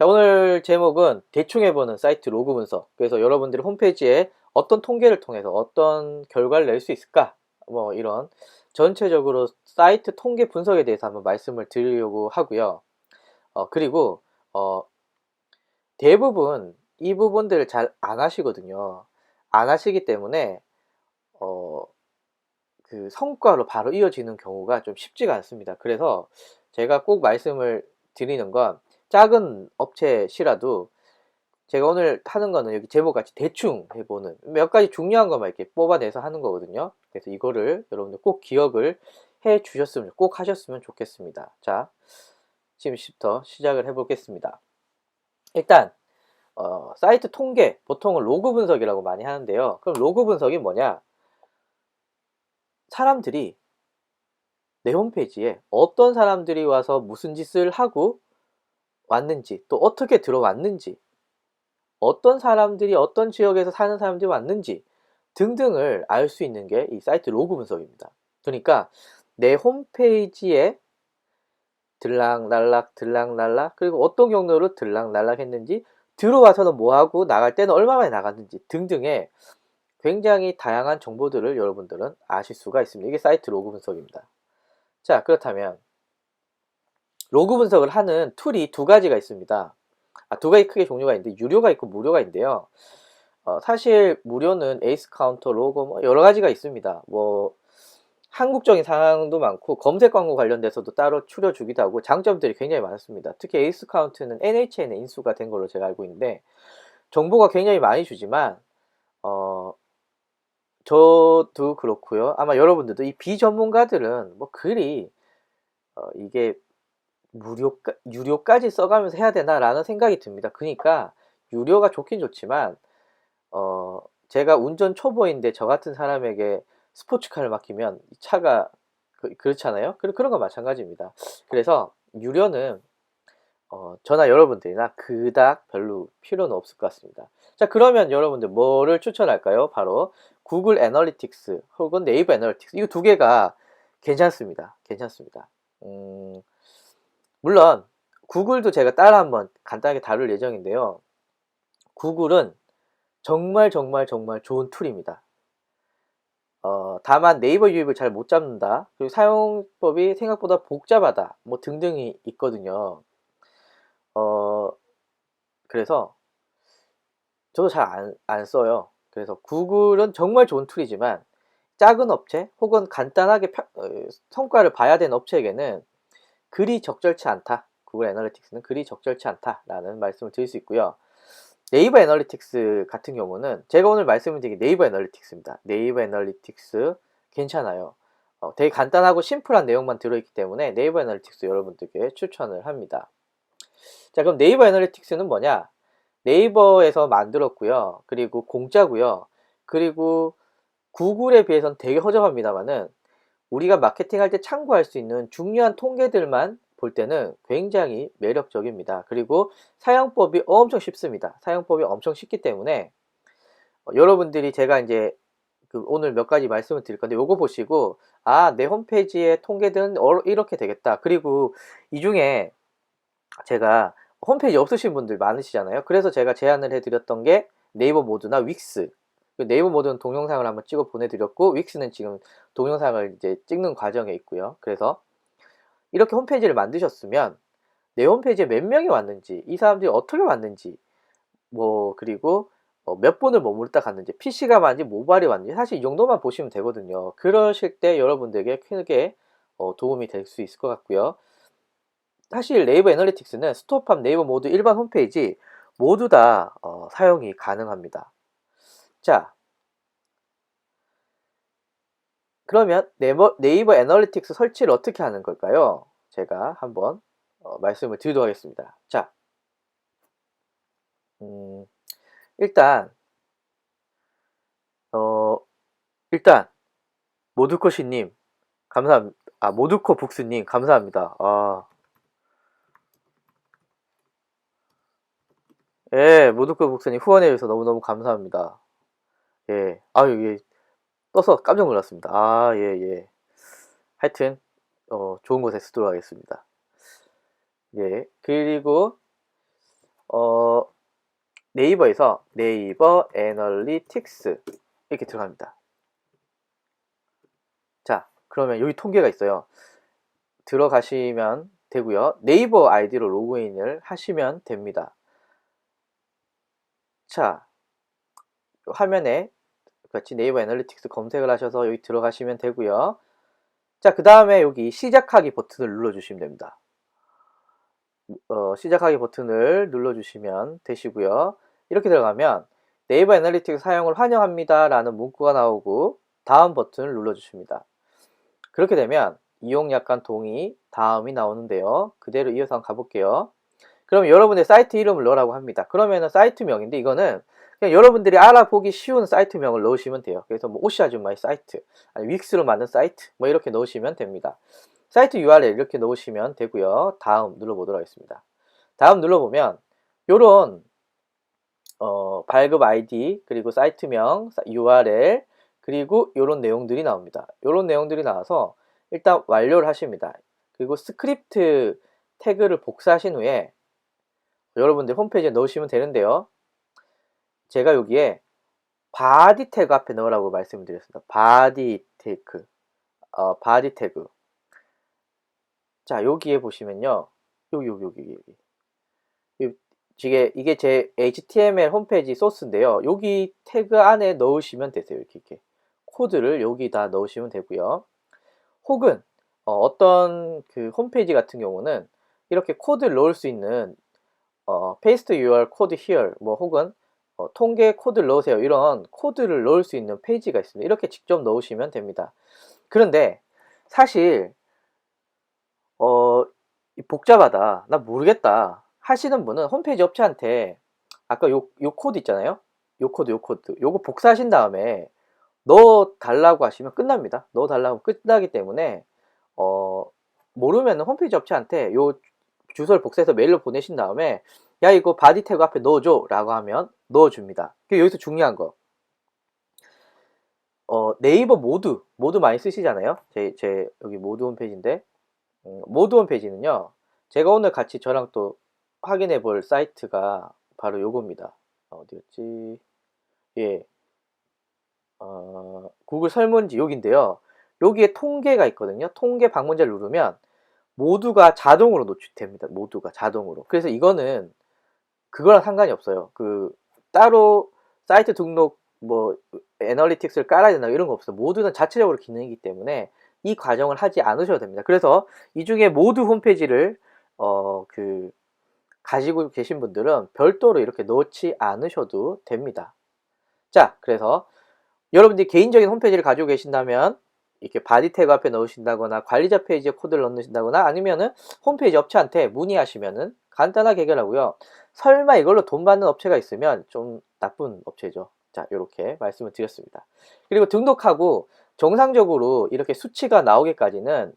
자, 오늘 제목은 대충 해보는 사이트 로그 분석. 그래서 여러분들이 홈페이지에 어떤 통계를 통해서 어떤 결과를 낼 수 있을까? 뭐 이런 전체적으로 사이트 통계 분석에 대해서 한번 말씀을 드리려고 하고요. 그리고 어, 대부분 이 부분들을 잘 안 하시거든요. 안 하시기 때문에 어, 그 성과로 바로 이어지는 경우가 좀 쉽지가 않습니다. 그래서 제가 꼭 말씀을 드리는 건 작은 업체시라도 제가 오늘 하는 거는 여기 제목같이 대충 해보는 몇 가지 중요한 것만 이렇게 뽑아내서 하는 거거든요. 그래서 이거를 여러분들 꼭 기억을 해 주셨으면, 꼭 하셨으면 좋겠습니다. 자, 지금부터 시작을 해보겠습니다. 일단, 사이트 통계, 보통은 로그 분석이라고 많이 하는데요. 그럼 로그 분석이 뭐냐? 사람들이 내 홈페이지에 어떤 사람들이 와서 무슨 짓을 하고 왔는지, 또 어떻게 들어왔는지, 어떤 사람들이 어떤 지역에서 사는 사람들이 왔는지 등등을 알 수 있는 게 이 사이트 로그 분석입니다. 그러니까 내 홈페이지에 들락날락 들락날락, 그리고 어떤 경로로 들락날락 했는지, 들어와서는 뭐하고 나갈 때는 얼마 만에 나갔는지 등등의 굉장히 다양한 정보들을 여러분들은 아실 수가 있습니다. 이게 사이트 로그 분석입니다. 자, 그렇다면 로그 분석을 하는 툴이 두 가지가 있습니다. 두 가지 크게 종류가 있는데, 유료가 있고 무료가 있는데요. 사실 무료는 에이스 카운터, 로고 뭐 여러 가지가 있습니다. 뭐 한국적인 상황도 많고 검색 광고 관련돼서도 따로 추려주기도 하고 장점들이 굉장히 많습니다. 특히 에이스 카운트는 NHN에 인수가 된 걸로 제가 알고 있는데 정보가 굉장히 많이 주지만 어 저도 그렇고요. 아마 여러분들도 이 비전문가들은 뭐 그리 이게 유료까지 써가면서 해야 되나라는 생각이 듭니다. 그러니까 유료가 좋긴 좋지만 어, 제가 운전 초보인데 저 같은 사람에게 스포츠카를 맡기면 이 차가 그렇잖아요. 그런 건 마찬가지입니다. 그래서 유료는 저나 여러분들이나 그닥 별로 필요는 없을 것 같습니다. 자, 그러면 여러분들 뭐를 추천할까요? 바로 구글 애널리틱스 혹은 네이버 애널리틱스, 이거 두 개가 괜찮습니다. 괜찮습니다. 물론 구글도 제가 따라 한번 간단하게 다룰 예정인데요. 구글은 정말 정말 정말 좋은 툴입니다. 다만 네이버 유입을 잘 못 잡는다, 그리고 사용법이 생각보다 복잡하다, 뭐 등등이 있거든요. 어, 그래서 저도 잘 안 써요. 그래서 구글은 정말 좋은 툴이지만 작은 업체 혹은 간단하게 성과를 봐야 되는 업체에게는 그리 적절치 않다. 구글 애널리틱스는 그리 적절치 않다라는 말씀을 드릴 수 있고요. 네이버 애널리틱스 같은 경우는 제가 오늘 말씀을 드린 게 네이버 애널리틱스입니다. 네이버 애널리틱스 괜찮아요. 되게 간단하고 심플한 내용만 들어있기 때문에 네이버 애널리틱스 여러분들께 추천을 합니다. 자, 그럼 네이버 애널리틱스는 뭐냐? 네이버에서 만들었고요. 그리고 공짜고요. 그리고 구글에 비해서는 되게 허접합니다만은 우리가 마케팅할 때 참고할 수 있는 중요한 통계들만 볼 때는 굉장히 매력적입니다. 그리고 사용법이 엄청 쉽습니다. 사용법이 엄청 쉽기 때문에 여러분들이 제가 이제 오늘 몇 가지 말씀을 드릴 건데 요거 보시고 내 홈페이지의 통계들은 이렇게 되겠다. 그리고 이 중에 제가 홈페이지 없으신 분들 많으시잖아요. 그래서 제가 제안을 해드렸던 게 네이버 모드나 윅스. 네이버 모드는 동영상을 한번 찍어 보내드렸고 윅스는 지금 동영상을 이제 찍는 과정에 있고요. 그래서 이렇게 홈페이지를 만드셨으면 내 홈페이지에 몇 명이 왔는지, 이 사람들이 어떻게 왔는지, 뭐 그리고 몇 분을 머무르다 갔는지, PC가 왔는지 모바일이 왔는지, 사실 이 정도만 보시면 되거든요. 그러실 때 여러분들에게 크게 도움이 될 수 있을 것 같고요. 사실 네이버 애널리틱스는 스토어팜, 네이버 모두 일반 홈페이지 모두 다 사용이 가능합니다. 자, 그러면 네이버 애널리틱스 설치를 어떻게 하는 걸까요? 제가 한번 말씀을 드리도록 하겠습니다. 자, 음, 일단 어, 일단 모두코시님 감사합니다. 모두코 북스님 감사합니다. 예, 모두코 북스님 후원해 주셔서 너무너무 감사합니다. 예, 예, 떠서 깜짝 놀랐습니다. 예, 예. 하여튼 좋은 곳에 쓰도록 하겠습니다. 예, 그리고 네이버에서 네이버 애널리틱스 이렇게 들어갑니다. 자, 그러면 여기 통계가 있어요. 들어가시면 되고요. 네이버 아이디로 로그인을 하시면 됩니다. 자, 화면에 같이 네이버 애널리틱스 검색을 하셔서 여기 들어가시면 되고요. 자, 그 다음에 여기 시작하기 버튼을 눌러주시면 됩니다. 시작하기 버튼을 눌러주시면 되시고요. 이렇게 들어가면 네이버 애널리틱스 사용을 환영합니다 라는 문구가 나오고 다음 버튼을 눌러주십니다. 그렇게 되면 이용 약관 동의 다음이 나오는데요. 그대로 이어서 한번 가볼게요. 그럼 여러분의 사이트 이름을 넣으라고 합니다. 그러면은 사이트명인데 이거는 그냥 여러분들이 알아보기 쉬운 사이트명을 넣으시면 돼요. 그래서 뭐 오시 아줌마의 사이트, 아니 윅스로 만든 사이트 뭐 이렇게 넣으시면 됩니다. 사이트 URL 이렇게 넣으시면 되고요. 다음 눌러보도록 하겠습니다. 다음 눌러보면 요런 발급 아이디 그리고 사이트명, URL 그리고 요런 내용들이 나옵니다. 요런 내용들이 나와서 일단 완료를 하십니다. 그리고 스크립트 태그를 복사하신 후에 여러분들 홈페이지에 넣으시면 되는데요. 제가 여기에 바디 태그 앞에 넣으라고 말씀을 드렸습니다. 바디 태그, 바디 태그. 자, 여기에 보시면요. 여기. 이게 제 HTML 홈페이지 소스인데요. 여기 태그 안에 넣으시면 되세요. 이렇게 코드를 여기다 넣으시면 되고요. 혹은 어떤 그 홈페이지 같은 경우는 이렇게 코드를 넣을 수 있는 paste your code here 뭐 혹은 통계 코드를 넣으세요. 이런 코드를 넣을 수 있는 페이지가 있습니다. 이렇게 직접 넣으시면 됩니다. 그런데 사실 복잡하다, 나 모르겠다 하시는 분은 홈페이지 업체한테 아까 요 코드 있잖아요. 요 코드 요거 복사하신 다음에 넣어 달라고 하시면 끝납니다. 넣어 달라고 끝나기 때문에 모르면 홈페이지 업체한테 요 주소를 복사해서 메일로 보내신 다음에 야 이거 바디 태그 앞에 넣어줘 라고 하면 넣어줍니다. 여기서 중요한 거 네이버 모두 많이 쓰시잖아요. 제 여기 모드 홈페이지인데 모드 홈페이지는요 제가 오늘 같이 저랑 또 확인해 볼 사이트가 바로 요겁니다. 어디였지? 예, 구글 설문지 여기인데요. 여기에 통계가 있거든요. 통계 방문자를 누르면 모두가 자동으로 노출됩니다. 모두가 자동으로. 그래서 이거는 그거랑 상관이 없어요. 따로 사이트 등록 뭐 애널리틱스를 깔아야 된다 이런 거 없어요. 모두는 자체적으로 기능이기 때문에 이 과정을 하지 않으셔도 됩니다. 그래서 이 중에 모두 홈페이지를 가지고 계신 분들은 별도로 이렇게 넣지 않으셔도 됩니다. 자, 그래서 여러분들이 개인적인 홈페이지를 가지고 계신다면 이렇게 바디 태그 앞에 넣으신다거나 관리자 페이지에 코드를 넣으신다거나 아니면은 홈페이지 업체한테 문의하시면은 간단하게 해결하고요. 설마 이걸로 돈 받는 업체가 있으면 좀 나쁜 업체죠. 자, 이렇게 말씀을 드렸습니다. 그리고 등록하고 정상적으로 이렇게 수치가 나오기까지는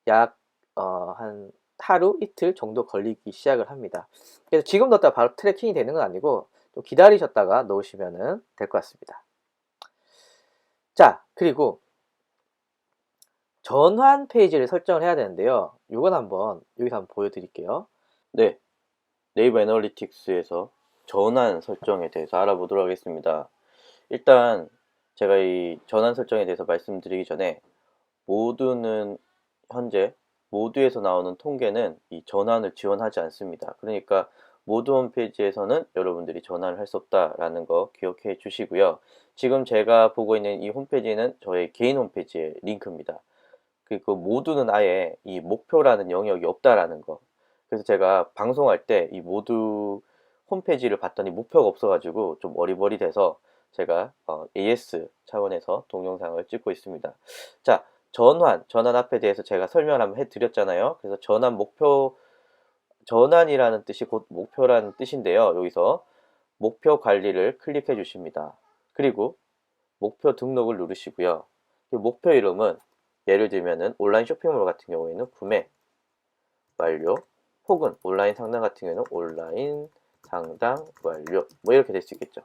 약 한 하루 이틀 정도 걸리기 시작을 합니다. 그래서 지금 넣었다가 바로 트래킹이 되는 건 아니고 좀 기다리셨다가 넣으시면 될 것 같습니다. 자, 그리고 전환 페이지를 설정을 해야 되는데요. 이건 여기서 한번 보여드릴게요. 네, 네이버 애널리틱스에서 전환 설정에 대해서 알아보도록 하겠습니다. 일단 제가 이 전환 설정에 대해서 말씀드리기 전에 현재 모두에서 나오는 통계는 이 전환을 지원하지 않습니다. 그러니까 모두 홈페이지에서는 여러분들이 전환을 할 수 없다라는 거 기억해 주시고요. 지금 제가 보고 있는 이 홈페이지는 저의 개인 홈페이지의 링크입니다. 그리고 모두는 아예 이 목표라는 영역이 없다라는 거. 그래서 제가 방송할 때 이 모두 홈페이지를 봤더니 목표가 없어가지고 좀 어리버리돼서 제가 AS 차원에서 동영상을 찍고 있습니다. 자, 전환 앞에 대해서 제가 설명을 한번 해드렸잖아요. 그래서 전환이라는 뜻이 곧 목표라는 뜻인데요. 여기서 목표 관리를 클릭해 주십니다. 그리고 목표 등록을 누르시고요. 목표 이름은 예를 들면은 온라인 쇼핑몰 같은 경우에는 구매 완료 혹은 온라인 상담 같은 경우에는 온라인 상담 완료 뭐 이렇게 될 수 있겠죠.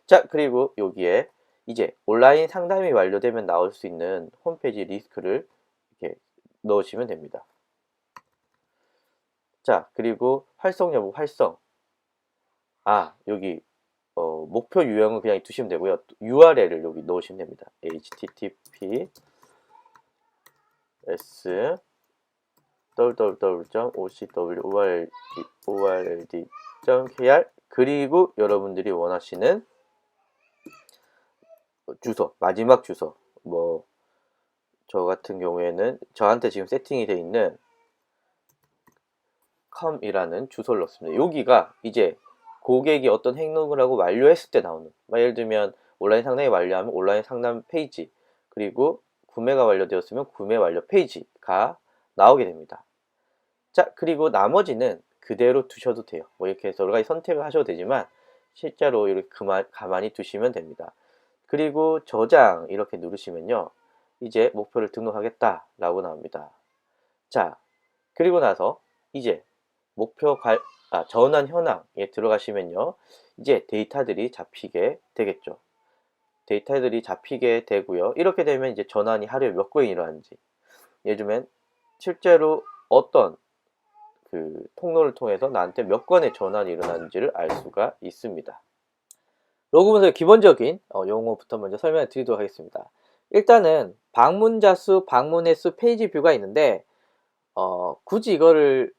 자, 그리고 여기에 이제 온라인 상담이 완료되면 나올 수 있는 홈페이지 리스크를 이렇게 넣으시면 됩니다. 자, 그리고 활성 여부 활성 여기 목표 유형은 그냥 두시면 되고요. URL을 여기 넣으시면 됩니다. https www.ocworld.kr 그리고 여러분들이 원하시는 주소, 마지막 주소, 뭐 저 같은 경우에는 저한테 지금 세팅이 되어 있는 com이라는 주소를 넣습니다. 여기가 이제 고객이 어떤 행동을 하고 완료했을 때 나오는, 예를 들면 온라인 상담이 완료하면 온라인 상담 페이지, 그리고 구매가 완료되었으면 구매 완료 페이지가 나오게 됩니다. 자, 그리고 나머지는 그대로 두셔도 돼요. 뭐 이렇게 여러 가지 선택을 하셔도 되지만 실제로 이렇게 가만히 두시면 됩니다. 그리고 저장 이렇게 누르시면요, 이제 목표를 등록하겠다 라고 나옵니다. 자, 그리고 나서 이제 전환 현황에 들어가시면요, 이제 데이터들이 잡히게 되겠죠. 데이터들이 잡히게 되고요. 이렇게 되면 이제 전환이 하루에 몇 건이 일어나는지, 예를 들면 실제로 어떤 그 통로를 통해서 나한테 몇 건의 전환이 일어나는지를 알 수가 있습니다. 로그 분석의 기본적인 용어부터 먼저 설명을 드리도록 하겠습니다. 일단은 방문자 수, 방문 횟수, 페이지 뷰가 있는데 굳이 이거를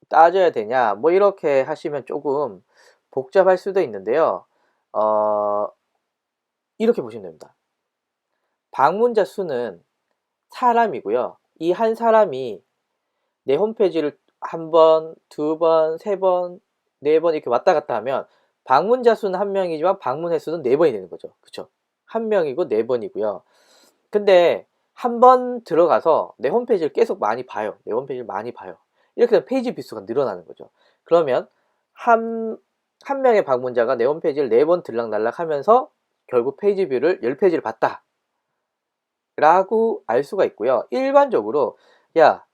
따져야 되냐, 뭐 이렇게 하시면 조금 복잡할 수도 있는데요. 이렇게 보시면 됩니다. 방문자 수는 사람이고요. 이 한 사람이 내 홈페이지를 한 번, 두 번, 세 번, 네 번 이렇게 왔다 갔다 하면 방문자 수는 한 명이지만 방문 횟수는 4번이 되는 거죠. 그쵸? 한 명이고 4번이고요. 근데 한 번 들어가서 내 홈페이지를 계속 많이 봐요. 내 홈페이지를 많이 봐요. 이렇게 되면 페이지 뷰수가 늘어나는 거죠. 그러면 한 명의 방문자가 내 홈페이지를 4번 들락날락 하면서 결국 페이지 뷰를 10페이지를 봤다 라고 알 수가 있고요. 일반적으로 야,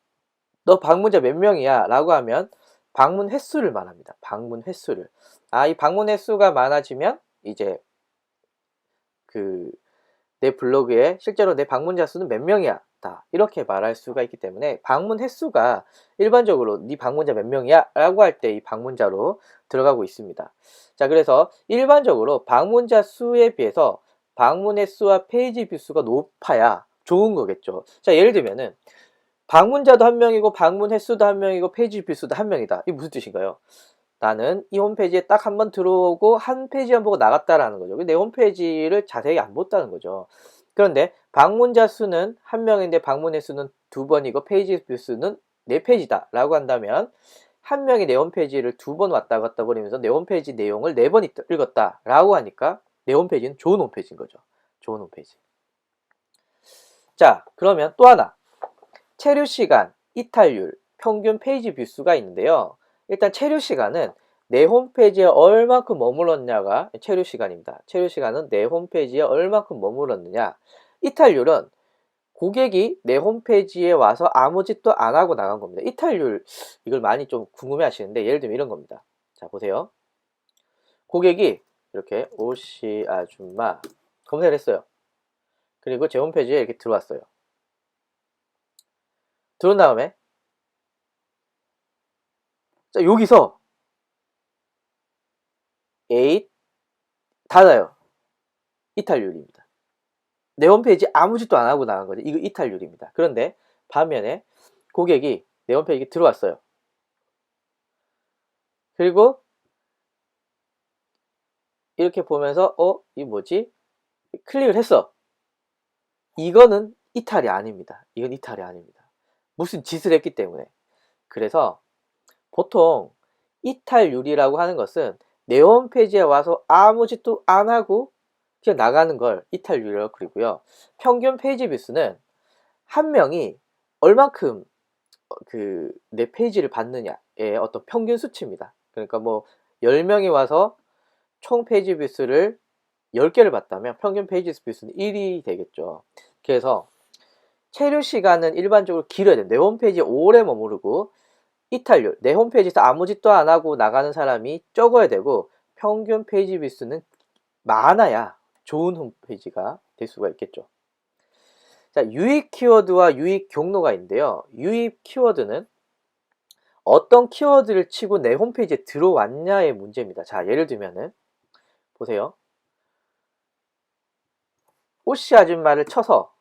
너 방문자 몇 명이야? 라고 하면 방문 횟수를 말합니다. 방문 횟수를. 이 방문 횟수가 많아지면 이제 내 블로그에 실제로 내 방문자 수는 몇 명이야? 다 이렇게 말할 수가 있기 때문에 방문 횟수가 일반적으로 네 방문자 몇 명이야? 라고 할 때 이 방문자로 들어가고 있습니다. 자, 그래서 일반적으로 방문자 수에 비해서 방문 횟수와 페이지 뷰 수가 높아야 좋은 거겠죠. 자, 예를 들면은 방문자도 한 명이고 방문 횟수도 한 명이고 페이지 뷰 수도 한 명이다. 이게 무슨 뜻인가요? 나는 이 홈페이지에 딱 한 번 들어오고 한 페이지만 보고 나갔다라는 거죠. 내 홈페이지를 자세히 안 봤다는 거죠. 그런데 방문자 수는 한 명인데 방문 횟수는 2번이고 페이지 뷰 수는 4페이지다 라고 한다면 한 명이 내 홈페이지를 2번 왔다 갔다 거리면서 내 홈페이지 내용을 4번 읽었다 라고 하니까 내 홈페이지는 좋은 홈페이지인 거죠. 좋은 홈페이지. 자, 그러면 또 하나, 체류 시간, 이탈률, 평균 페이지 뷰 수가 있는데요. 일단 체류 시간은 내 홈페이지에 얼마큼 머물렀냐가 체류 시간입니다. 체류 시간은 내 홈페이지에 얼마큼 머물렀느냐. 이탈률은 고객이 내 홈페이지에 와서 아무 짓도 안 하고 나간 겁니다. 이탈률, 이걸 많이 좀 궁금해 하시는데 예를 들면 이런 겁니다. 자, 보세요. 고객이 이렇게 오씨 아줌마 검색을 했어요. 그리고 제 홈페이지에 이렇게 들어왔어요. 들어온 다음에 자, 여기서 닫아요. 이탈률입니다. 내 홈페이지 아무 짓도 안 하고 나간 거죠. 이거 이탈률입니다. 그런데 반면에 고객이 내 홈페이지에 들어왔어요. 그리고 이렇게 보면서 이 뭐지? 클릭을 했어. 이거는 이탈이 아닙니다. 이건 이탈이 아닙니다. 무슨 짓을 했기 때문에. 그래서 보통 이탈률이라고 하는 것은 내 홈페이지에 와서 아무 짓도 안 하고 그냥 나가는 걸 이탈률이라고 그러고요. 평균 페이지 뷰수는 한 명이 얼만큼 내 페이지를 봤느냐의 어떤 평균 수치입니다. 그러니까 뭐 10명이 와서 총 페이지 뷰수를 10개를 봤다면 평균 페이지 뷰수는 1이 되겠죠. 그래서 체류 시간은 일반적으로 길어야 돼요. 내 홈페이지에 오래 머무르고 이탈률, 내 홈페이지에서 아무 짓도 안 하고 나가는 사람이 적어야 되고 평균 페이지 뷰수는 많아야 좋은 홈페이지가 될 수가 있겠죠. 자, 유입 키워드와 유입 경로가 있는데요. 유입 키워드는 어떤 키워드를 치고 내 홈페이지에 들어왔냐의 문제입니다. 자, 예를 들면은 보세요. 오씨 아줌마를 쳐서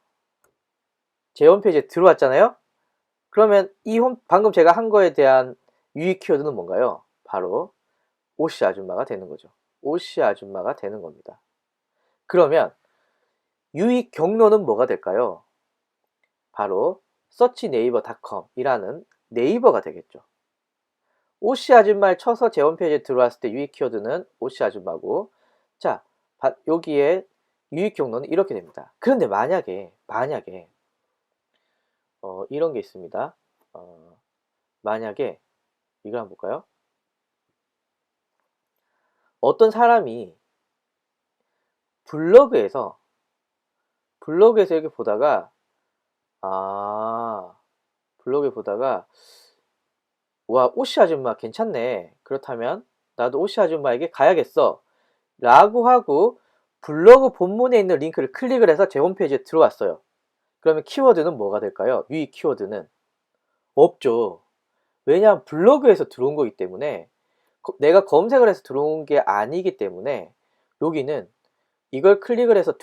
제 홈페이지에 들어왔잖아요. 그러면 방금 제가 한 거에 대한 유의 키워드는 뭔가요? 바로 오씨 아줌마가 되는 거죠. 오씨 아줌마가 되는 겁니다. 그러면 유의 경로는 뭐가 될까요? 바로 searchnaver.com이라는 네이버가 되겠죠. 오씨 아줌마를 쳐서 제 홈페이지에 들어왔을 때 유의 키워드는 오씨 아줌마고, 자, 여기에 유의 경로는 이렇게 됩니다. 그런데 만약에 이런 게 있습니다. 만약에 이걸 한번 볼까요? 어떤 사람이 블로그에서 이렇게 보다가 블로그에 보다가 와, 오씨 아줌마 괜찮네. 그렇다면 나도 오씨 아줌마에게 가야겠어. 라고 하고 블로그 본문에 있는 링크를 클릭을 해서 제 홈페이지에 들어왔어요. 그러면 키워드는 뭐가 될까요? 유의 키워드는 없죠. 왜냐하면 블로그에서 들어온 거기 때문에, 내가 검색을 해서 들어온 게 아니기 때문에 여기는 이걸 클릭을 해서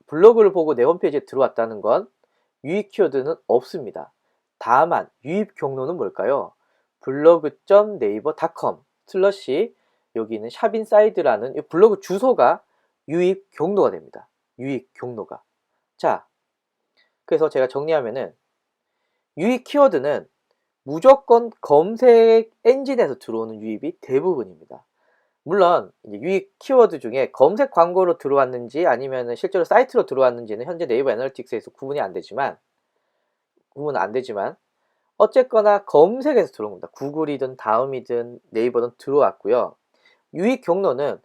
블로그를 보고 내 홈페이지에 들어왔다는 건 유의 키워드는 없습니다. 다만 유입 경로는 뭘까요? blog.naver.com 슬러시 여기는 샵인사이드라는 블로그 주소가 유입 경로가 됩니다. 유입 경로가. 자, 그래서 제가 정리하면은 유입 키워드는 무조건 검색 엔진에서 들어오는 유입이 대부분입니다. 물론 유입 키워드 중에 검색 광고로 들어왔는지 아니면 실제로 사이트로 들어왔는지는 현재 네이버 애널리틱스에서 구분은 안 되지만 어쨌거나 검색에서 들어온 겁니다. 구글이든 다음이든 네이버든 들어왔고요. 유입 경로는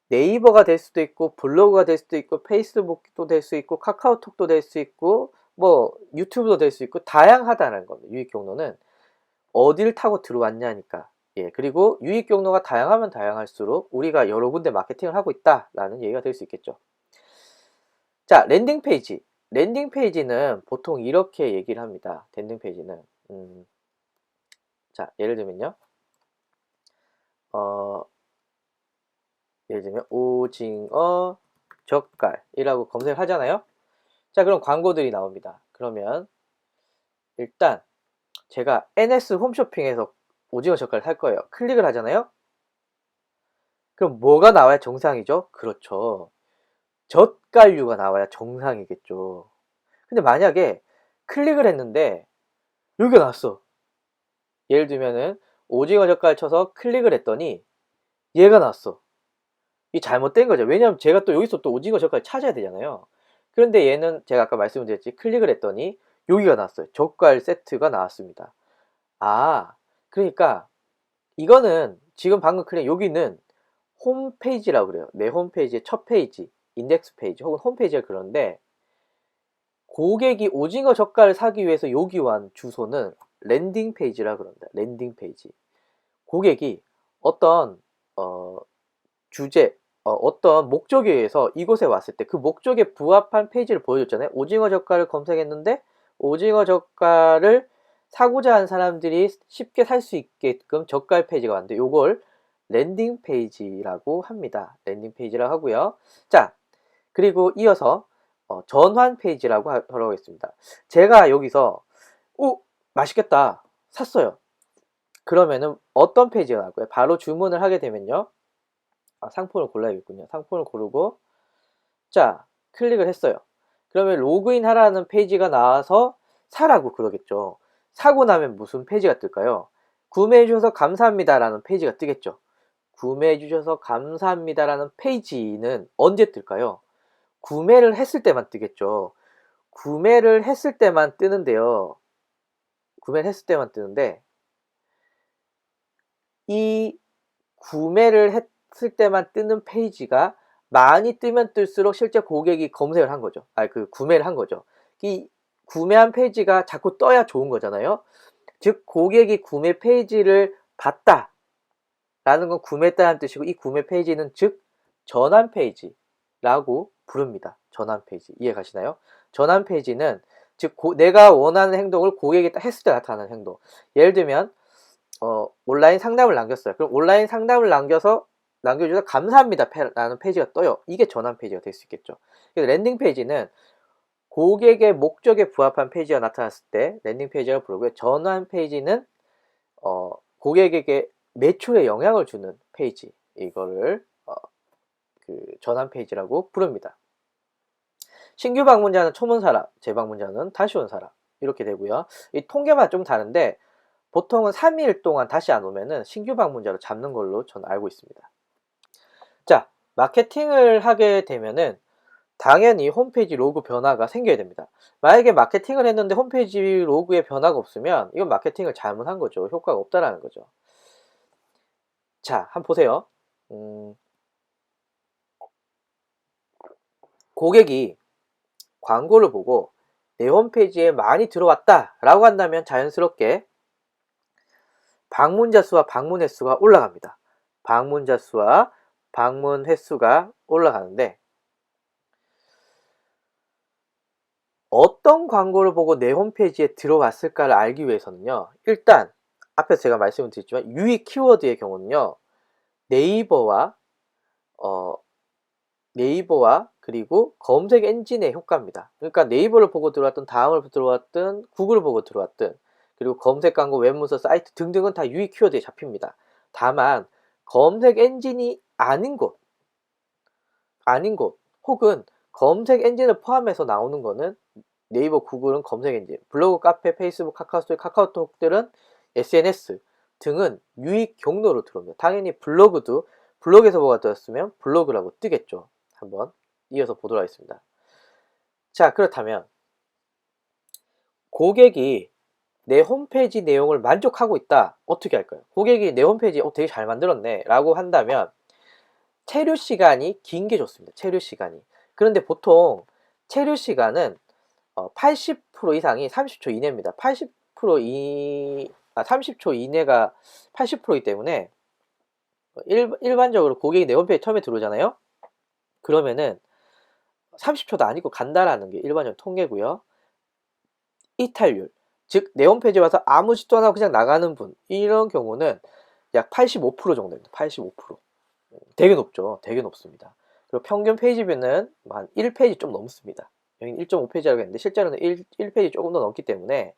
네이버가 될 수도 있고 블로그가 될 수도 있고 페이스북도 될 수 있고 카카오톡도 될 수 있고 뭐 유튜브도 될 수 있고 다양하다는 겁니다. 유입 경로는 어디를 타고 들어왔냐니까. 예, 그리고 유입 경로가 다양하면 다양할수록 우리가 여러 군데 마케팅을 하고 있다라는 얘기가 될 수 있겠죠. 자, 랜딩 페이지는 보통 이렇게 얘기를 합니다. 랜딩 페이지는 자, 예를 들면요. 예를 들면 오징어 젓갈이라고 검색을 하잖아요. 자, 그럼 광고들이 나옵니다. 그러면 일단 제가 NS 홈쇼핑에서 오징어 젓갈을 살 거예요. 클릭을 하잖아요. 그럼 뭐가 나와야 정상이죠? 그렇죠. 젓갈류가 나와야 정상이겠죠. 근데 만약에 클릭을 했는데 여기가 나왔어. 예를 들면은 오징어 젓갈 쳐서 클릭을 했더니 얘가 나왔어. 이 잘못된 거죠. 왜냐면 제가 또 여기서 또 오징어 젓갈 찾아야 되잖아요. 그런데 얘는 제가 아까 말씀드렸지, 클릭을 했더니 여기가 나왔어요. 젓갈 세트가 나왔습니다. 그러니까 이거는 지금 방금 클릭, 여기는 홈페이지라고 그래요. 내 홈페이지의 첫 페이지, 인덱스 페이지 혹은 홈페이지가 그런데, 고객이 오징어 젓갈을 사기 위해서 여기 완 주소는 랜딩 페이지라 그런다. 랜딩 페이지. 고객이 어떤 주제, 어떤 목적에 의해서 이곳에 왔을 때 그 목적에 부합한 페이지를 보여줬잖아요. 오징어 젓갈을 검색했는데 오징어 젓갈을 사고자 하는 사람들이 쉽게 살 수 있게끔 젓갈 페이지가 왔는데 요걸 랜딩 페이지라고 합니다. 랜딩 페이지라고 하고요. 자, 그리고 이어서 전환 페이지라고 하라고 하겠습니다. 제가 여기서 맛있겠다 샀어요. 그러면은 어떤 페이지가 나올까요? 바로 주문을 하게 되면요. 상품을 골라야겠군요. 상품을 고르고 자, 클릭을 했어요. 그러면 로그인 하라는 페이지가 나와서 사라고 그러겠죠. 사고 나면 무슨 페이지가 뜰까요? 구매해 주셔서 감사합니다 라는 페이지가 뜨겠죠. 구매해 주셔서 감사합니다 라는 페이지는 언제 뜰까요? 구매를 했을 때만 뜨겠죠. 구매를 했을 때만 뜨는데요. 구매를 했을 때만 뜨는데, 이 구매를 했을 때만 뜨는 페이지가 많이 뜨면 뜰수록 실제 고객이 검색을 한 거죠. 구매를 한 거죠. 이 구매한 페이지가 자꾸 떠야 좋은 거잖아요. 즉 고객이 구매 페이지를 봤다 라는 건 구매했다는 뜻이고, 이 구매 페이지는 즉 전환 페이지라고 부릅니다. 전환 페이지. 이해 가시나요? 전환 페이지는 즉 내가 원하는 행동을 고객이 했을 때 나타나는 행동. 예를 들면 온라인 상담을 남겼어요. 그럼 온라인 상담을 남겨주셔서 감사합니다 라는 페이지가 떠요. 이게 전환 페이지가 될 수 있겠죠. 그래서 랜딩 페이지는 고객의 목적에 부합한 페이지가 나타났을 때 랜딩 페이지라고 부르고요. 전환 페이지는 고객에게 매출에 영향을 주는 페이지, 이거를 그 전환 페이지라고 부릅니다. 신규 방문자는 처음 온 사람, 재방문자는 다시 온 사람, 이렇게 되고요. 이 통계만 좀 다른데 보통은 3일 동안 다시 안 오면은 신규 방문자로 잡는 걸로 저는 알고 있습니다. 자, 마케팅을 하게 되면은 당연히 홈페이지 로그 변화가 생겨야 됩니다. 만약에 마케팅을 했는데 홈페이지 로그에 변화가 없으면 이건 마케팅을 잘못한 거죠. 효과가 없다라는 거죠. 자, 한번 보세요. 고객이 광고를 보고 내 홈페이지에 많이 들어왔다 라고 한다면 자연스럽게 방문자 수와 방문 횟수가 올라갑니다. 방문자 수와 방문 횟수가 올라가는데 어떤 광고를 보고 내 홈페이지에 들어왔을까를 알기 위해서는요. 일단 앞에서 제가 말씀을 드렸지만 유의 키워드의 경우는요. 네이버와 그리고 검색 엔진의 효과입니다. 그러니까 네이버를 보고 들어왔든 다음을 들어왔든 구글을 보고 들어왔든 그리고 검색 광고, 웹문서, 사이트 등등은 다 유의 키워드에 잡힙니다. 다만 검색 엔진이 아닌 곳 혹은 검색 엔진을 포함해서 나오는 거는 네이버, 구글은 검색 엔진, 블로그, 카페, 페이스북, 카카오스토리, 카카오톡들은 SNS 등은 유의 경로로 들어옵니다. 당연히 블로그에서 뭐가 뜨었으면 블로그라고 뜨겠죠. 한번 이어서 보도록 하겠습니다. 자, 그렇다면 고객이 내 홈페이지 내용을 만족하고 있다. 어떻게 할까요? 고객이 내 홈페이지 되게 잘 만들었네 라고 한다면 체류 시간이 긴 게 좋습니다. 체류 시간이. 그런데 보통 체류 시간은 80% 이상이 30초 이내입니다. 30초 이내가 80%이기 때문에 일반적으로 고객이 내 홈페이지 처음에 들어오잖아요. 그러면은 30초도 아니고 간다라는 게 일반적 통계고요. 이탈률, 즉 내 홈페이지에 와서 아무 짓도 안 하고 그냥 나가는 분, 이런 경우는 약 85% 정도입니다. 85%. 되게 높죠. 되게 높습니다. 그리고 평균 페이지 뷰는 한 1페이지 좀 넘습니다. 여기 1.5페이지라고 했는데 실제로는 1페이지 조금 더 넘기 때문에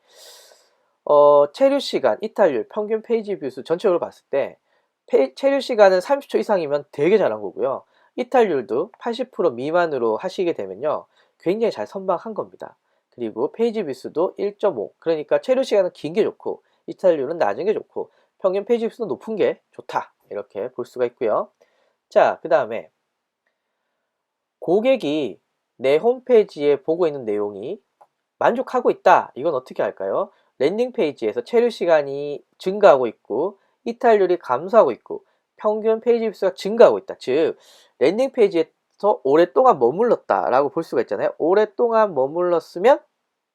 체류 시간, 이탈률, 평균 페이지 뷰수 전체적으로 봤을 때 체류 시간은 30초 이상이면 되게 잘한 거고요. 이탈률도 80% 미만으로 하시게 되면요. 굉장히 잘 선방한 겁니다. 그리고 페이지 뷰수도 1.5, 그러니까 체류 시간은 긴 게 좋고 이탈률은 낮은 게 좋고 평균 페이지 뷰수도 높은 게 좋다. 이렇게 볼 수가 있고요. 자, 그 다음에 고객이 내 홈페이지에 보고 있는 내용이 만족하고 있다. 이건 어떻게 할까요? 랜딩 페이지에서 체류 시간이 증가하고 있고 이탈률이 감소하고 있고 평균 페이지 뷰수가 증가하고 있다. 즉 랜딩 페이지에서 오랫동안 머물렀다 라고 볼 수가 있잖아요. 오랫동안 머물렀으면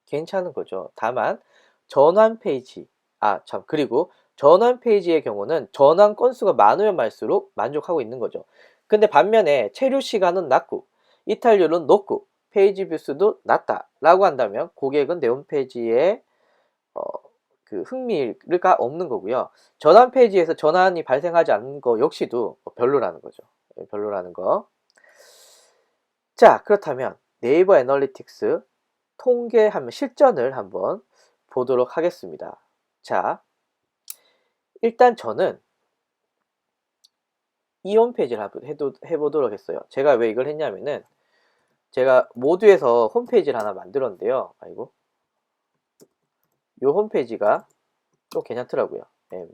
괜찮은 거죠. 다만 전환 페이지, 그리고 전환 페이지의 경우는 전환 건수가 많으면 많을수록 만족하고 있는 거죠. 근데 반면에 체류 시간은 낮고 이탈률은 높고 페이지 뷰수도 낮다 라고 한다면 고객은 내 홈페이지에 그 흥미가 없는 거고요. 전환 페이지에서 전환이 발생하지 않는 거 역시도 별로라는 거죠. 별로라는 거. 자, 그렇다면 네이버 애널리틱스 통계하면 실전을 한번 보도록 하겠습니다. 자, 일단 저는 이 홈페이지를 해보도록 했어요. 제가 왜 이걸 했냐면은 제가 모두에서 홈페이지를 하나 만들었는데요. 아이고, 이 홈페이지가 좀 괜찮더라고요. m.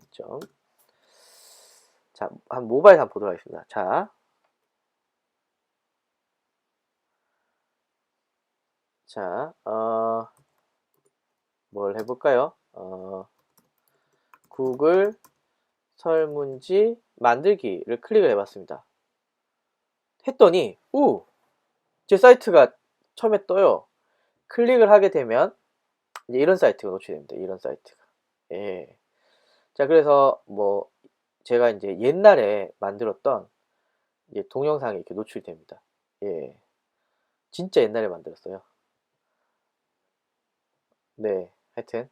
자, 한 모바일 한번 보도록 하겠습니다. 자, 뭘 해볼까요? 구글 설문지 만들기를 클릭을 해봤습니다. 했더니 제 사이트가 처음에 떠요. 클릭을 하게 되면 이제 이런 사이트가 노출됩니다. 이런 사이트가. 예. 자, 그래서 뭐 제가 이제 옛날에 만들었던 이제 동영상이 이렇게 노출됩니다. 예. 진짜 옛날에 만들었어요. 네. 하여튼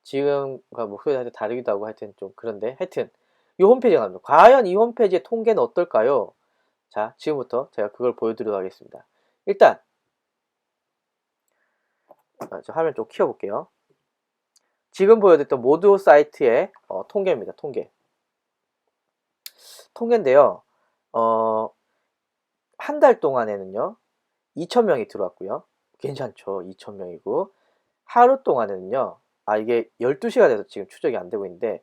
지금과 목소리가 살짝 다르기도 하고 하여튼 좀 그런데 하여튼 이 홈페이지가 나옵니다. 과연 이 홈페이지의 통계는 어떨까요? 자, 지금부터 제가 그걸 보여드리도록 하겠습니다. 일단 저 화면 좀 키워볼게요. 지금 보여드렸던 모두 사이트의 통계입니다. 통계인데요. 한 달 동안에는요 2,000명이 들어왔고요. 괜찮죠. 2,000명이고 하루 동안에는요 이게 12시가 돼서 지금 추적이 안 되고 있는데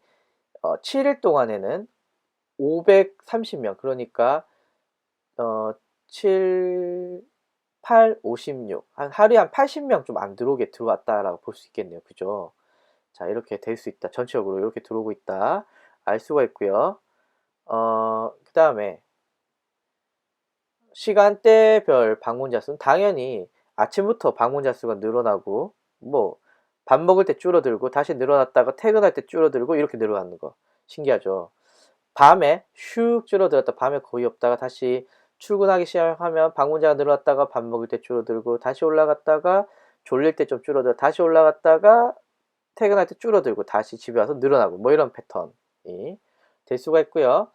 7일 동안에는 530명 그러니까 7, 8, 56 하루에 한 80명 좀 안 들어오게 들어왔다라고 볼 수 있겠네요. 그죠? 자, 이렇게 될 수 있다. 전체적으로 이렇게 들어오고 있다. 알 수가 있고요. 그 다음에 시간대별 방문자 수는 당연히 아침부터 방문자 수가 늘어나고 뭐 밥 먹을 때 줄어들고 다시 늘어났다가 퇴근할 때 줄어들고 이렇게 늘어나는 거 신기하죠. 밤에 슉 줄어들었다 밤에 거의 없다가 다시 출근하기 시작하면 방문자가 늘어났다가 밥 먹을 때 줄어들고 다시 올라갔다가 졸릴 때 좀 줄어들어 다시 올라갔다가 퇴근할 때 줄어들고 다시 집에 와서 늘어나고 뭐 이런 패턴이 될 수가 있고요.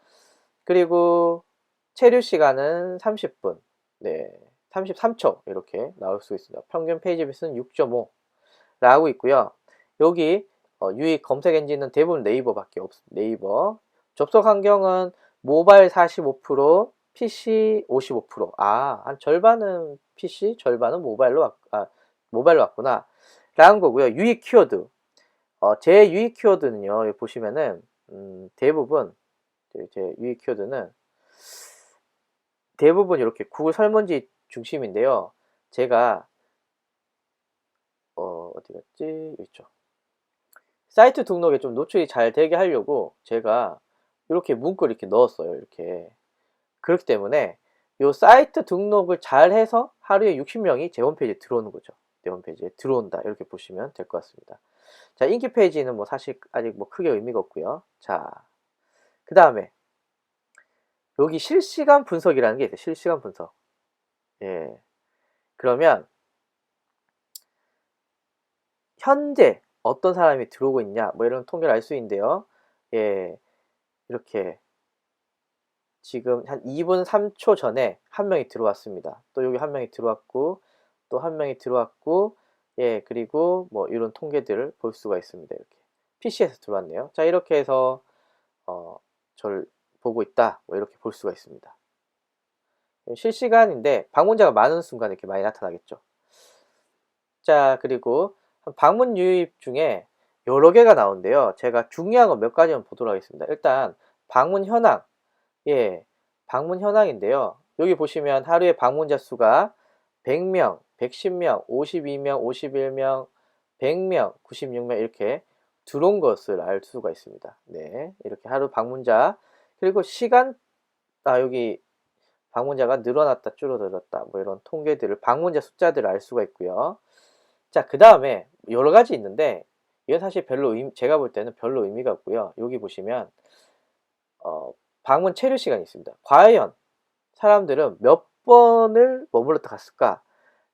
그리고 체류 시간은 30분, 네, 33초 이렇게 나올 수 있습니다. 평균 페이지 비수는 6.5 라고 있고요. 여기 유입 검색 엔진은 대부분 네이버밖에 없습니다. 네이버 접속 환경은 모바일 45%, PC 55%. 한 절반은 PC, 절반은 모바일로 왔구나. 라는 거고요. 유입 키워드. 제 유입 키워드는요. 여기 보시면은 대부분 제 유입 키워드는 대부분 이렇게 구글 설문지 중심인데요. 제가 어디 갔지? 여기 있죠. 사이트 등록에 좀 노출이 잘 되게 하려고 제가 이렇게 문구를 이렇게 넣었어요. 이렇게. 그렇기 때문에 이 사이트 등록을 잘 해서 하루에 60명이 제 홈페이지에 들어오는 거죠. 내 홈페이지에 들어온다. 이렇게 보시면 될 것 같습니다. 자, 인기 페이지는 뭐 사실 아직 뭐 크게 의미가 없고요. 자, 그 다음에 여기 실시간 분석이라는 게 있어요. 실시간 분석. 예. 그러면 현재 어떤 사람이 들어오고 있냐 뭐 이런 통계를 알 수 있는데요. 예. 이렇게 지금 한 2분 3초 전에 한 명이 들어왔습니다. 또 여기 한 명이 들어왔고 또 한 명이 들어왔고 예, 그리고 뭐 이런 통계들을 볼 수가 있습니다. 이렇게 PC에서 들어왔네요. 자, 이렇게 해서 저를 보고 있다. 뭐 이렇게 볼 수가 있습니다. 실시간인데 방문자가 많은 순간 이렇게 많이 나타나겠죠. 자, 그리고 방문 유입 중에 여러 개가 나오는데요. 제가 중요한 거 몇 가지만 보도록 하겠습니다. 일단 방문 현황. 예, 방문 현황인데요. 여기 보시면 하루에 방문자 수가 100명, 110명, 52명, 51명, 100명, 96명 이렇게 들어온 것을 알 수가 있습니다. 네, 이렇게 하루 방문자 그리고 시간 여기 방문자가 늘어났다 줄어들었다 뭐 이런 통계들을 방문자 숫자들을 알 수가 있고요. 자, 그 다음에 여러 가지 있는데 이건 사실 별로 제가 볼 때는 별로 의미가 없고요. 여기 보시면 방문 체류 시간이 있습니다. 과연 사람들은 몇 번을 머물렀다 갔을까?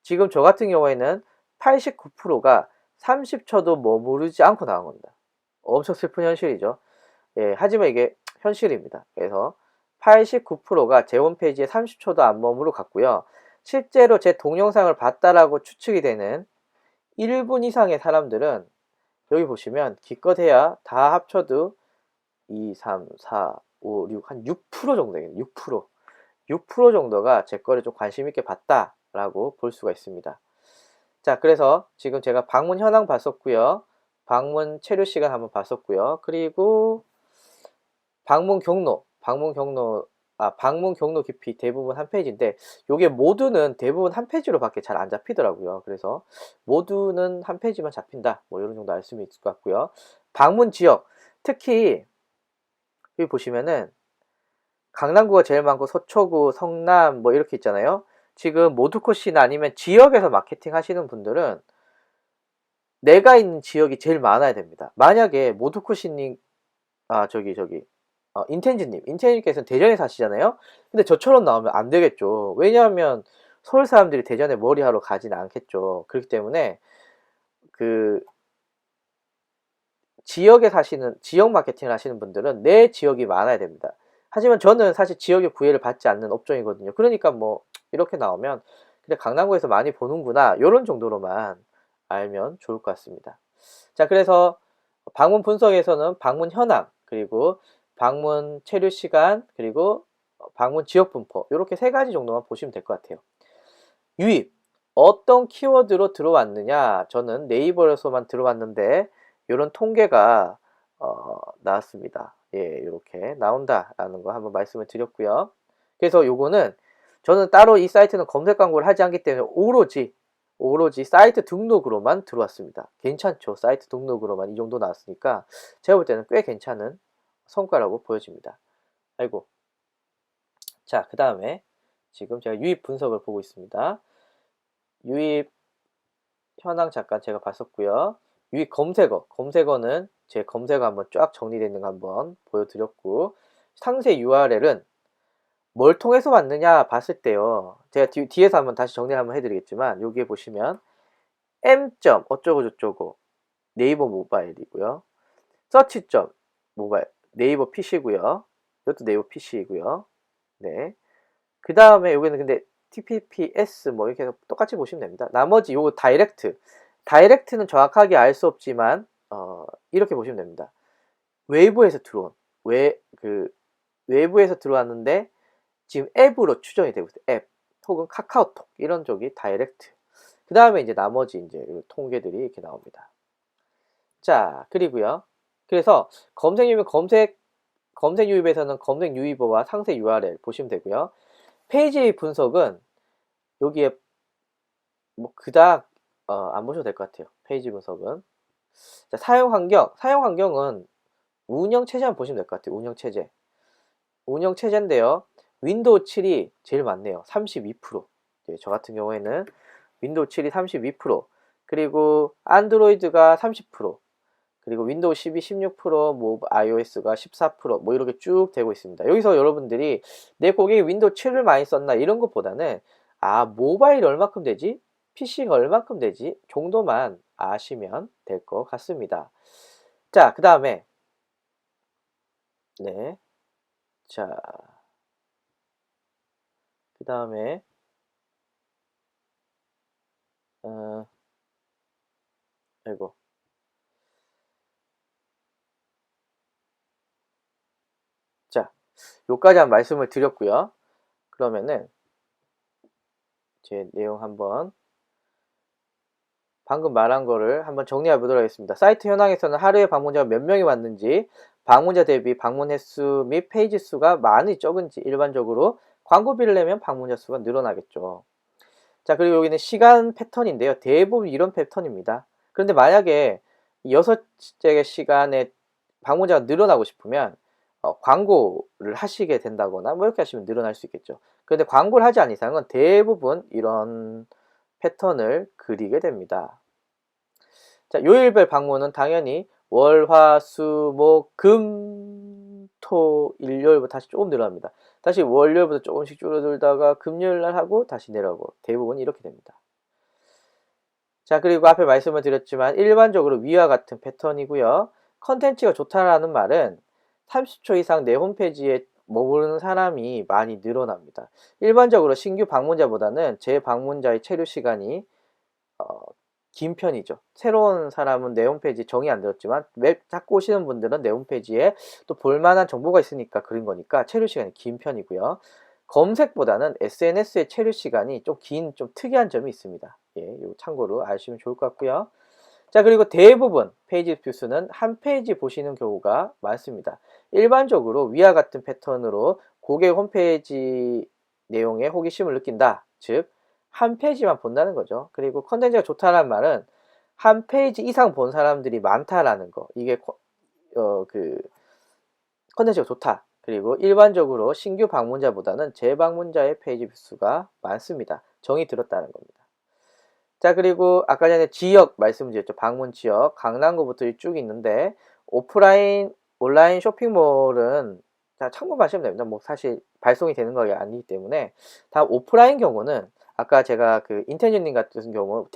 지금 저 같은 경우에는 89%가 30초도 머무르지 않고 나온 겁니다. 엄청 슬픈 현실이죠. 예, 하지만 이게 현실입니다. 그래서 89%가 제 홈페이지에 30초도 안 머무르고 갔고요. 실제로 제 동영상을 봤다라고 추측이 되는 1분 이상의 사람들은 여기 보시면 기껏해야 다 합쳐도 2, 3, 4, 5, 6, 한 6% 정도 되겠네요. 6%. 6% 정도가 제 거를 좀 관심 있게 봤다라고 볼 수가 있습니다. 자, 그래서 지금 제가 방문 현황 봤었고요. 방문 체류 시간 한번 봤었고요. 그리고 방문 경로 깊이 대부분 한 페이지인데 요게 모두는 대부분 한 페이지로 밖에 잘 안 잡히더라고요. 그래서 모두는 한 페이지만 잡힌다. 뭐 이런 정도 알 수 있을 것 같고요. 방문 지역 특히 여기 보시면은 강남구가 제일 많고 서초구, 성남 뭐 이렇게 있잖아요. 지금 모두코시나 아니면 지역에서 마케팅 하시는 분들은 내가 있는 지역이 제일 많아야 됩니다. 만약에 모두코시님 인텐즈님께서는 대전에 사시잖아요. 근데 저처럼 나오면 안 되겠죠. 왜냐하면 서울 사람들이 대전에 머리하러 가지는 않겠죠. 그렇기 때문에 그 지역에 사시는, 지역 마케팅을 하시는 분들은 내 지역이 많아야 됩니다. 하지만 저는 사실 지역의 구애를 받지 않는 업종이거든요. 그러니까 뭐 이렇게 나오면 그냥 강남구에서 많이 보는구나 요런 정도로만 알면 좋을 것 같습니다. 자, 그래서 방문 분석에서는 방문 현황, 그리고 방문 체류 시간, 그리고 방문 지역 분포 이렇게 세 가지 정도만 보시면 될 것 같아요. 유입, 어떤 키워드로 들어왔느냐, 저는 네이버에서만 들어왔는데 이런 통계가 나왔습니다. 예, 이렇게 나온다라는 거 한번 말씀을 드렸고요. 그래서 요거는 저는 따로 이 사이트는 검색 광고를 하지 않기 때문에 오로지 사이트 등록으로만 들어왔습니다. 괜찮죠? 사이트 등록으로만 이 정도 나왔으니까 제가 볼 때는 꽤 괜찮은 성과라고 보여집니다. 아이고. 자, 그 다음에 지금 제가 유입 분석을 보고 있습니다. 유입 현황 잠깐 제가 봤었고요. 유입 검색어는 제 검색어 한번 쫙 정리되어 있는 거 한번 보여드렸고, 상세 URL은 뭘 통해서 왔느냐 봤을 때요. 제가 뒤에서 한번 다시 정리를 한번 해드리겠지만, 여기에 보시면 m. 어쩌고저쩌고 네이버 모바일이고요. 서치. 모바일 네이버 PC고요. 이것도 네이버 PC이고요. 네. 그 다음에 여기는 근데 TPPS 뭐 이렇게 해서 똑같이 보시면 됩니다. 나머지 요거 다이렉트는 정확하게 알 수 없지만 이렇게 보시면 됩니다. 외부에서 들어온 외부에서 들어왔는데 지금 앱으로 추정이 되고 있어요. 앱 혹은 카카오톡 이런 쪽이 다이렉트. 그 다음에 이제 나머지 이제 통계들이 이렇게 나옵니다. 자, 그리고요. 그래서 검색 유입에서는 검색 유입어와 상세 URL 보시면 되고요. 페이지 분석은 여기에 뭐 그닥 안 보셔도 될 것 같아요. 페이지 분석은. 자, 사용 환경은 운영 체제만 보시면 될 것 같아요. 운영 체제인데요. 윈도우 7이 제일 많네요. 32%. 예, 저 같은 경우에는 윈도우 7이 32%, 그리고 안드로이드가 30%, 그리고 윈도우 12 16%, 뭐 iOS가 14%, 뭐 이렇게 쭉 되고 있습니다. 여기서 여러분들이 내 고객이 윈도우 7을 많이 썼나 이런 것보다는 모바일이 얼마큼 되지? PC가 얼마큼 되지? 정도만 아시면 될 것 같습니다. 자, 그 다음에 네. 자, 그 다음에 아이고. 자, 요까지 한 말씀을 드렸고요. 그러면은 제 내용 한번 방금 말한 거를 한번 정리해 보도록 하겠습니다. 사이트 현황에서는 하루에 방문자가 몇 명이 왔는지, 방문자 대비 방문 횟수 및 페이지 수가 많이 적은지, 일반적으로 광고비를 내면 방문자 수가 늘어나겠죠. 자, 그리고 여기는 시간 패턴인데요. 대부분 이런 패턴입니다. 그런데 만약에 6째 시간에 방문자가 늘어나고 싶으면 광고를 하시게 된다거나 뭐 이렇게 하시면 늘어날 수 있겠죠. 그런데 광고를 하지 않은 이상은 대부분 이런 패턴을 그리게 됩니다. 자, 요일별 방문은 당연히 월, 화, 수, 목, 금, 토, 일요일부터 다시 조금 늘어납니다. 다시 월요일부터 조금씩 줄어들다가 금요일 날 하고 다시 내려오고, 대부분 이렇게 됩니다. 자, 그리고 앞에 말씀을 드렸지만 일반적으로 위와 같은 패턴이고요. 컨텐츠가 좋다라는 말은 30초 이상 내 홈페이지에 머무르는 사람이 많이 늘어납니다. 일반적으로 신규 방문자보다는 재방문자의 체류 시간이 긴 편이죠. 새로운 사람은 내 홈페이지 정의 안 들었지만 자꾸 오시는 분들은 내 홈페이지에 또 볼만한 정보가 있으니까 그런 거니까 체류 시간이 긴 편이고요. 검색보다는 SNS의 체류 시간이 좀 좀 특이한 점이 있습니다. 예, 이거 참고로 아시면 좋을 것 같고요. 자, 그리고 대부분 페이지 뷰수는 한 페이지 보시는 경우가 많습니다. 일반적으로 위와 같은 패턴으로 고객 홈페이지 내용에 호기심을 느낀다. 즉, 한 페이지만 본다는 거죠. 그리고 컨텐츠가 좋다는 말은 한 페이지 이상 본 사람들이 많다라는 거. 이게 컨텐츠가 좋다. 그리고 일반적으로 신규 방문자보다는 재방문자의 페이지 뷰수가 많습니다. 정이 들었다는 겁니다. 자, 그리고 아까 전에 지역 말씀드렸죠. 방문 지역, 강남구부터 쭉 있는데 온라인 쇼핑몰은 참고하시면 됩니다. 뭐 사실 발송이 되는 거 아니기 때문에. 다음 오프라인 경우는 아까 제가 그 인테리어님 같은 경우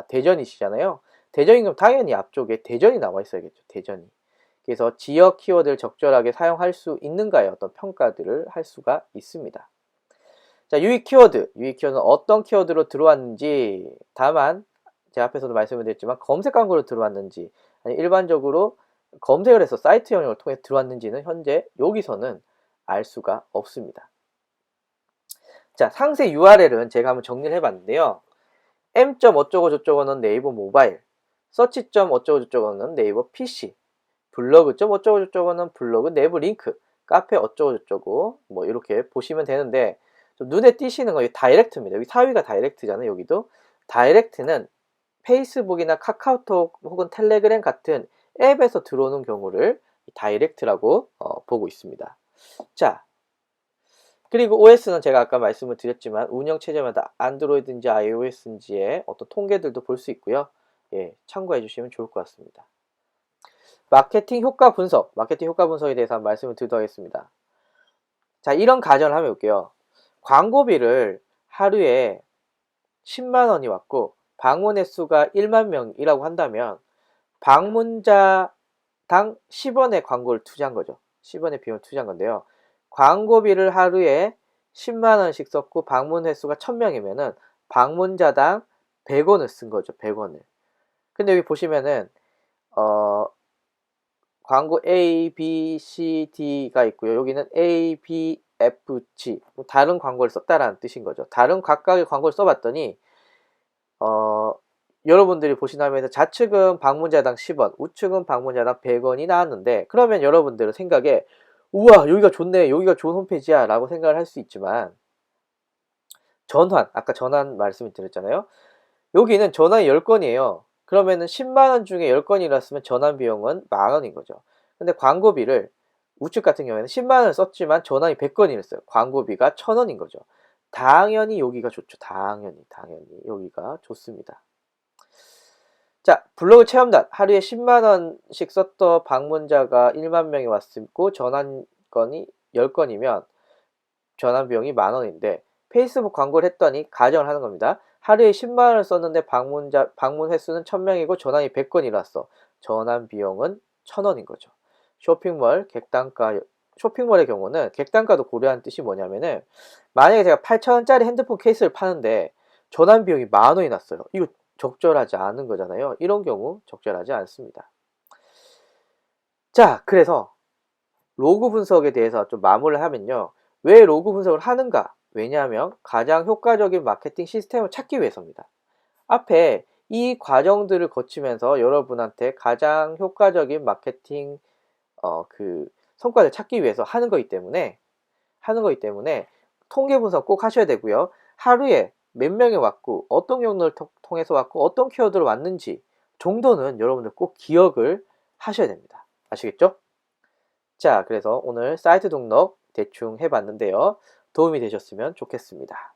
대전이시잖아요. 대전인 그럼 당연히 앞쪽에 대전이 나와 있어야겠죠. 대전이. 그래서 지역 키워드를 적절하게 사용할 수 있는가의 어떤 평가들을 할 수가 있습니다. 자, 유익 키워드는 어떤 키워드로 들어왔는지, 다만 제 앞에서도 말씀을 드렸지만 검색 광고로 들어왔는지, 아니 일반적으로 검색을 해서 사이트 영역을 통해 들어왔는지는 현재 여기서는 알 수가 없습니다. 자, 상세 URL은 제가 한번 정리를 해봤는데요. m. 어쩌고저쩌고는 네이버 모바일, 서치. 어쩌고저쩌고는 네이버 PC, 블로그. 어쩌고저쩌고는 블로그 내부 링크, 카페 어쩌고저쩌고 뭐 이렇게 보시면 되는데, 좀 눈에 띄시는 건 다이렉트입니다. 여기 사위가 다이렉트잖아요. 여기도 다이렉트는 페이스북이나 카카오톡 혹은 텔레그램 같은 앱에서 들어오는 경우를 다이렉트라고 보고 있습니다. 자, 그리고 OS는 제가 아까 말씀을 드렸지만 운영체제마다 안드로이드인지 iOS인지의 어떤 통계들도 볼 수 있고요. 예, 참고해 주시면 좋을 것 같습니다. 마케팅 효과 분석에 대해서 한번 말씀을 드리도록 하겠습니다. 자, 이런 가정을 한번 해볼게요. 광고비를 하루에 10만원이 왔고 방문 횟수가 1만 명이라고 한다면 방문자당 10원의 광고를 투자한 거죠. 10원의 비용을 투자한 건데요. 광고비를 하루에 10만원씩 썼고 방문 횟수가 1000명이면은 방문자당 100원을 쓴 거죠. 100원을. 근데 여기 보시면은 광고 A, B, C, D가 있고요. 여기는 A, B, F, G 다른 광고를 썼다라는 뜻인 거죠. 다른 각각의 광고를 써봤더니 여러분들이 보신 화면에서 좌측은 방문자당 10원, 우측은 방문자당 100원이 나왔는데, 그러면 여러분들은 생각에 우와 여기가 좋네, 여기가 좋은 홈페이지야 라고 생각을 할 수 있지만, 아까 전환 말씀을 드렸잖아요. 여기는 전환이 10건이에요. 그러면은 10만원 중에 10건이랐으면 전환 비용은 만원인 거죠. 근데 광고비를 우측 같은 경우에는 10만원을 썼지만 전환이 100건이랬어요. 광고비가 1000원인 거죠. 당연히 여기가 좋죠. 당연히 여기가 좋습니다. 자, 블로그 체험단 하루에 10만원씩 썼던 방문자가 1만 명이 왔고 전환건이 10건이면 전환 비용이 만원인데, 페이스북 광고를 했더니 가정을 하는 겁니다. 하루에 10만원을 썼는데 방문 횟수는 1000명이고 전환이 100건이라서 전환 비용은 1000원인 거죠. 쇼핑몰의 경우는 객단가도 고려하는 뜻이 뭐냐면은, 만약에 제가 8,000원짜리 핸드폰 케이스를 파는데 전환 비용이 만원이 났어요. 이거 적절하지 않은 거잖아요. 이런 경우 적절하지 않습니다. 자, 그래서 로그 분석에 대해서 좀 마무리를 하면요. 왜 로그 분석을 하는가? 왜냐하면 가장 효과적인 마케팅 시스템을 찾기 위해서입니다. 앞에 이 과정들을 거치면서 여러분한테 가장 효과적인 마케팅 성과를 찾기 위해서 하는 거기 때문에 통계 분석 꼭 하셔야 되고요. 하루에 몇 명이 왔고 어떤 경로를 통해서 왔고 어떤 키워드로 왔는지 정도는 여러분들 꼭 기억을 하셔야 됩니다. 아시겠죠? 자, 그래서 오늘 사이트 등록 대충 해봤는데요. 도움이 되셨으면 좋겠습니다.